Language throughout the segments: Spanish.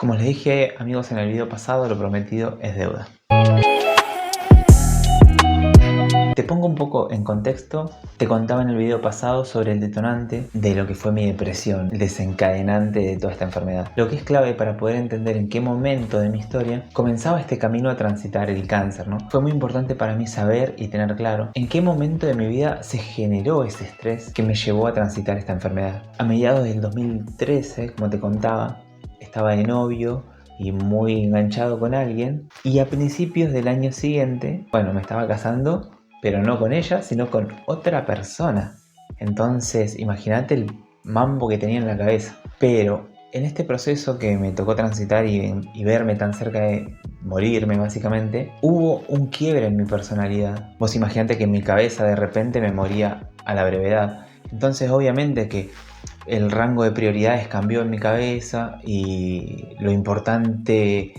Como les dije, amigos, en el video pasado, lo prometido es deuda. Te pongo un poco en contexto. Te contaba en el video pasado sobre el detonante de lo que fue mi depresión, el desencadenante de toda esta enfermedad. Lo que es clave para poder entender en qué momento de mi historia comenzaba este camino a transitar el cáncer, ¿no? Fue muy importante para mí saber y tener claro en qué momento de mi vida se generó ese estrés que me llevó a transitar esta enfermedad. A mediados del 2013, como te contaba, estaba de novio y muy enganchado con alguien, y a principios del año siguiente, bueno, me estaba casando, pero no con ella, sino con otra persona. Entonces, imagínate el mambo que tenía en la cabeza. Pero en este proceso que me tocó transitar y verme tan cerca de morirme básicamente, hubo un quiebre en mi personalidad. Vos imaginate que en mi cabeza de repente me moría a la brevedad. Entonces obviamente que el rango de prioridades cambió en mi cabeza y lo importante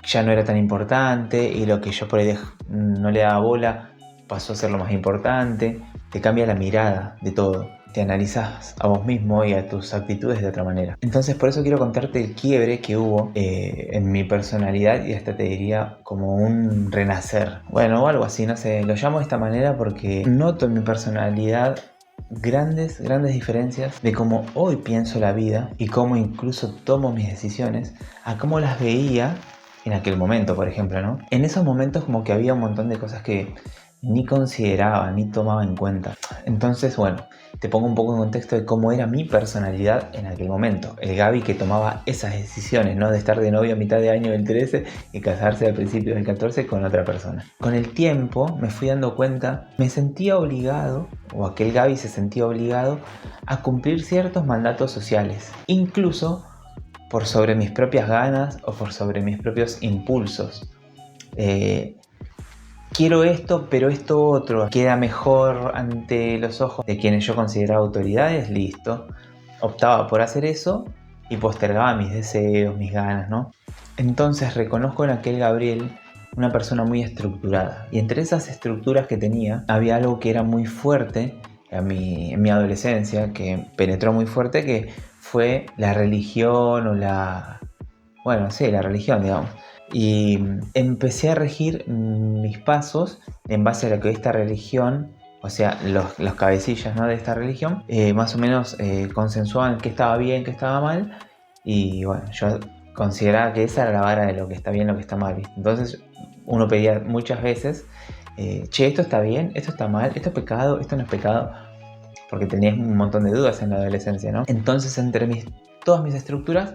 ya no era tan importante, y lo que yo por ahí no le daba bola pasó a ser lo más importante. Te cambia la mirada de todo, te analizas a vos mismo y a tus actitudes de otra manera. Entonces por eso quiero contarte el quiebre que hubo en mi personalidad, y hasta te diría como un renacer, bueno, o algo así, no sé, lo llamo de esta manera porque noto en mi personalidad grandes diferencias de cómo hoy pienso la vida y cómo incluso tomo mis decisiones a cómo las veía en aquel momento, por ejemplo, ¿no? En esos momentos como que había un montón de cosas que ni consideraba, ni tomaba en cuenta. Entonces, bueno, te pongo un poco en contexto de cómo era mi personalidad en aquel momento. El Gaby que tomaba esas decisiones, ¿no? De estar de novio a mitad de año del 13 y casarse al principio del 14 con otra persona. Con el tiempo me fui dando cuenta, me sentía obligado, o aquel Gaby se sentía obligado a cumplir ciertos mandatos sociales, incluso por sobre mis propias ganas o por sobre mis propios impulsos. Quiero esto, pero esto otro queda mejor ante los ojos de quienes yo consideraba autoridades, listo. Optaba por hacer eso y postergaba mis deseos, mis ganas, ¿no? Entonces reconozco en aquel Gabriel una persona muy estructurada. Y entre esas estructuras que tenía, había algo que era muy fuerte en mi adolescencia, que penetró muy fuerte, que fue la religión o la... Bueno, sí, la religión, digamos. Y empecé a regir mis pasos en base a lo que esta religión, o sea, los cabecillas, ¿no?, de esta religión, más o menos consensuaban qué estaba bien, qué estaba mal. Y bueno, yo consideraba que esa era la vara de lo que está bien, lo que está mal, ¿viste? Entonces uno pedía muchas veces, che, esto está bien, esto está mal, esto es pecado, esto no es pecado, porque tenías un montón de dudas en la adolescencia, ¿no? Entonces entre todas mis estructuras,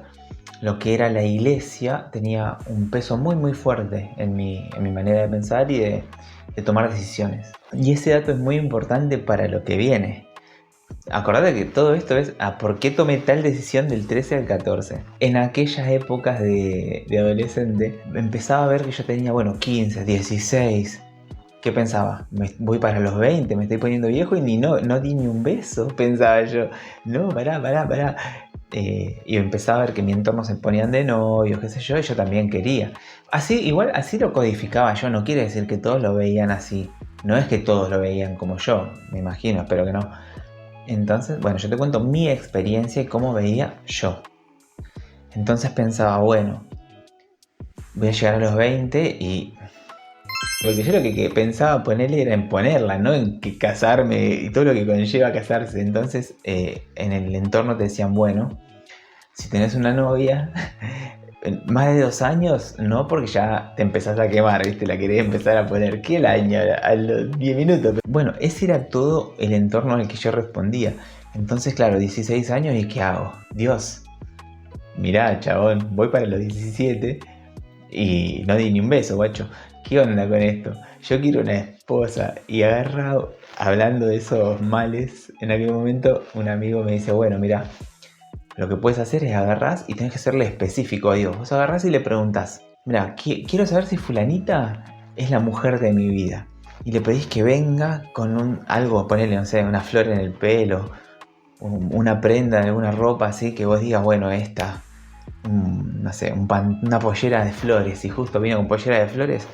lo que era la iglesia tenía un peso muy fuerte en mi manera de pensar y de tomar decisiones. Y ese dato es muy importante para lo que viene. Acordate que todo esto es a por qué tomé tal decisión del 13 al 14. En aquellas épocas de adolescente, empezaba a ver que yo tenía, 15, 16. ¿Qué pensaba? Voy para los 20, me estoy poniendo viejo y no di ni un beso, pensaba yo. No, pará. Y empezaba a ver que mi entorno se ponían de novios, qué sé yo, y yo también quería. Igual así lo codificaba yo, no quiere decir que todos lo veían así. No es que todos lo veían como yo, me imagino, espero que no. Entonces, bueno, yo te cuento mi experiencia y cómo veía yo. Entonces pensaba, bueno, voy a llegar a los 20 y... Porque yo lo que pensaba ponerle era en ponerla, no en que casarme y todo lo que conlleva casarse. Entonces en el entorno te decían, bueno, si tenés una novia, más de 2 años, no, porque ya te empezás a quemar, ¿viste? La querés empezar a poner, ¿qué el año? A los 10 minutos. Bueno, ese era todo el entorno al que yo respondía. Entonces, claro, 16 años, ¿y qué hago? Dios, mirá, chabón, voy para los 17 y no di ni un beso, guacho. ¿Qué onda con esto? Yo quiero una esposa. Y agarrado, hablando de esos males, en aquel momento un amigo me dice, bueno, mira, lo que puedes hacer es agarrás y tenés que serle específico a Dios. Vos agarrás y le preguntás, mira, quiero saber si fulanita es la mujer de mi vida. Y le pedís que venga con algo, ponele, no sé, una flor en el pelo, una prenda de alguna ropa así, que vos digas, bueno, esta, no sé, una pollera de flores. Y justo vino con pollera de flores,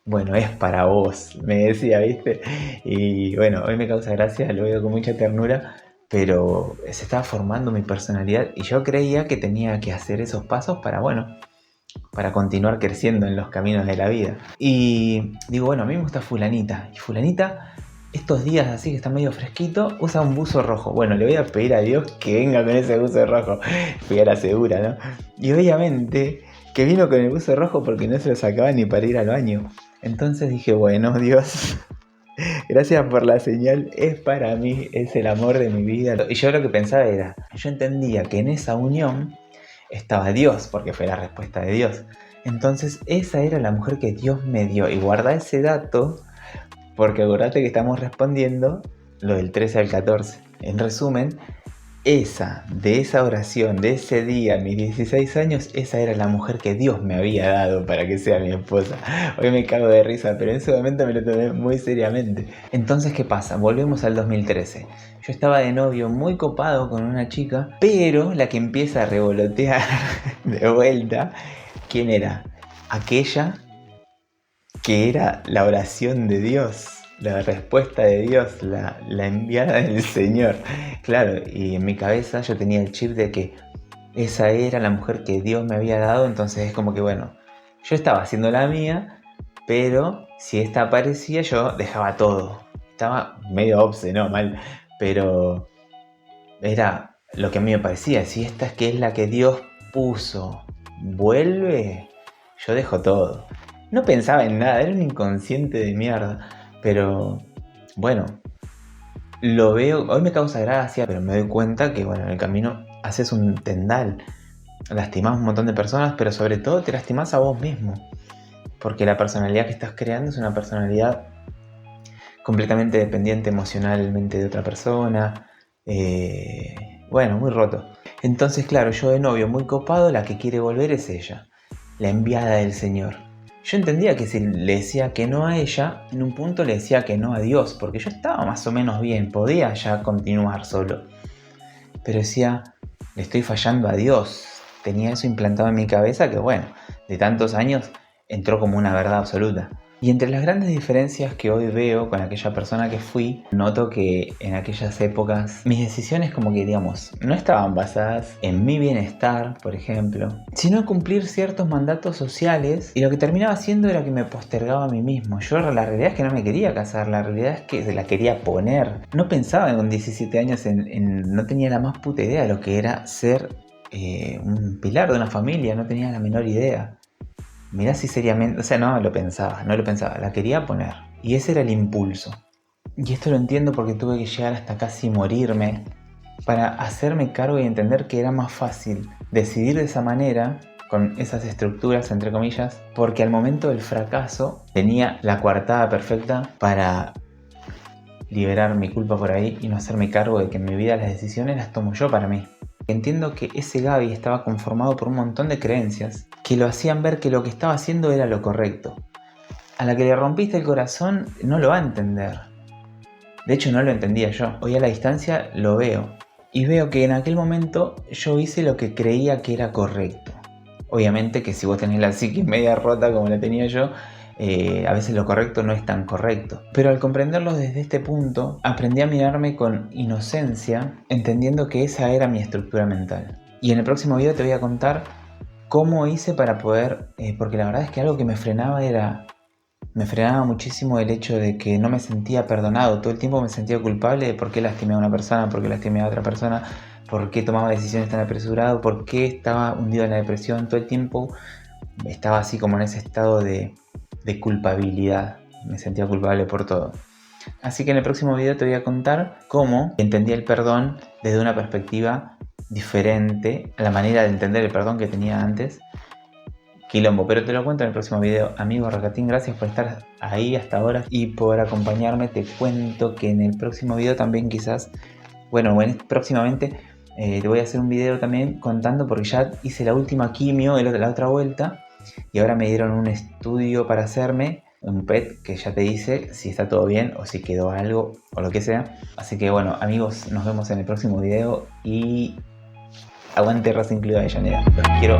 bueno, es para vos, me decía, ¿viste? Y bueno, hoy me causa gracia, lo veo con mucha ternura, pero se estaba formando mi personalidad y yo creía que tenía que hacer esos pasos para, bueno, para continuar creciendo en los caminos de la vida. Y digo, bueno, a mí me gusta fulanita. Y fulanita, estos días así que está medio fresquito, usa un buzo rojo. Bueno, le voy a pedir a Dios que venga con ese buzo rojo. Fui a la segura, ¿no? Y obviamente que vino con el buzo rojo porque no se lo sacaba ni para ir al baño. Entonces dije, bueno, Dios, gracias por la señal, es para mí, es el amor de mi vida. Y yo lo que pensaba era, yo entendía que en esa unión estaba Dios, porque fue la respuesta de Dios. Entonces esa era la mujer que Dios me dio. Y guarda ese dato, porque acordate que estamos respondiendo lo del 13 al 14. En resumen, de esa oración, de ese día, mis 16 años, esa era la mujer que Dios me había dado para que sea mi esposa. Hoy me cago de risa, pero en ese momento me lo tomé muy seriamente. Entonces, ¿qué pasa? Volvemos al 2013. Yo estaba de novio muy copado con una chica, pero la que empieza a revolotear de vuelta, ¿quién era? Aquella que era la oración de Dios, la respuesta de Dios, la enviada del Señor. Claro, y en mi cabeza yo tenía el chip de que esa era la mujer que Dios me había dado, entonces es como que bueno, yo estaba haciendo la mía, pero si esta aparecía yo dejaba todo. Estaba medio obse, ¿no? Mal, pero era lo que a mí me parecía. Si esta es que es la que Dios puso, vuelve, yo dejo todo. No pensaba en nada, era un inconsciente de mierda. Pero bueno, lo veo, hoy me causa gracia, pero me doy cuenta que bueno, en el camino haces un tendal. Lastimás a un montón de personas, pero sobre todo te lastimás a vos mismo. Porque la personalidad que estás creando es una personalidad completamente dependiente emocionalmente de otra persona. Bueno, muy roto. Entonces, claro, yo de novio muy copado, la que quiere volver es ella, la enviada del Señor. Yo entendía que si le decía que no a ella, en un punto le decía que no a Dios, porque yo estaba más o menos bien, podía ya continuar solo. Pero decía, le estoy fallando a Dios. Tenía eso implantado en mi cabeza que bueno, de tantos años entró como una verdad absoluta. Y entre las grandes diferencias que hoy veo con aquella persona que fui, noto que en aquellas épocas mis decisiones como que digamos no estaban basadas en mi bienestar, por ejemplo, sino en cumplir ciertos mandatos sociales, y lo que terminaba haciendo era que me postergaba a mí mismo. Yo la realidad es que no me quería casar, la realidad es que se la quería poner. No pensaba con 17 años no tenía la más puta idea de lo que era ser un pilar de una familia, no tenía la menor idea. Mirá si seriamente, o sea, no lo pensaba, la quería poner. Y ese era el impulso. Y esto lo entiendo porque tuve que llegar hasta casi morirme para hacerme cargo y entender que era más fácil decidir de esa manera, con esas estructuras, entre comillas, porque al momento del fracaso tenía la coartada perfecta para liberar mi culpa por ahí y no hacerme cargo de que en mi vida las decisiones las tomo yo para mí. Entiendo que ese Gaby estaba conformado por un montón de creencias que lo hacían ver que lo que estaba haciendo era lo correcto. A la que le rompiste el corazón no lo va a entender. De hecho no lo entendía yo. Hoy a la distancia lo veo. Y veo que en aquel momento yo hice lo que creía que era correcto. Obviamente que si vos tenés la psiquis media rota como la tenía yo, a veces lo correcto no es tan correcto. Pero al comprenderlo desde este punto, aprendí a mirarme con inocencia, entendiendo que esa era mi estructura mental. Y en el próximo video te voy a contar cómo hice para poder, porque la verdad es que algo que me frenaba muchísimo el hecho de que no me sentía perdonado. Todo el tiempo me sentía culpable de por qué lastimé a una persona, por qué lastimé a otra persona, por qué tomaba decisiones tan apresuradas, por qué estaba hundido en la depresión. Todo el tiempo estaba así como en ese estado de culpabilidad. Me sentía culpable por todo. Así que en el próximo video te voy a contar cómo entendí el perdón desde una perspectiva diferente a la manera de entender el perdón que tenía antes. Quilombo, pero te lo cuento en el próximo video. Amigo Racatín, gracias por estar ahí hasta ahora y por acompañarme. Te cuento que en el próximo video también quizás, próximamente te voy a hacer un video también contando, porque ya hice la última quimio, la otra vuelta, y ahora me dieron un estudio para hacerme un PET que ya te dice si está todo bien o si quedó algo o lo que sea. Así que bueno, amigos, nos vemos en el próximo video y aguante Raza Incluida Avellaneda. Los quiero.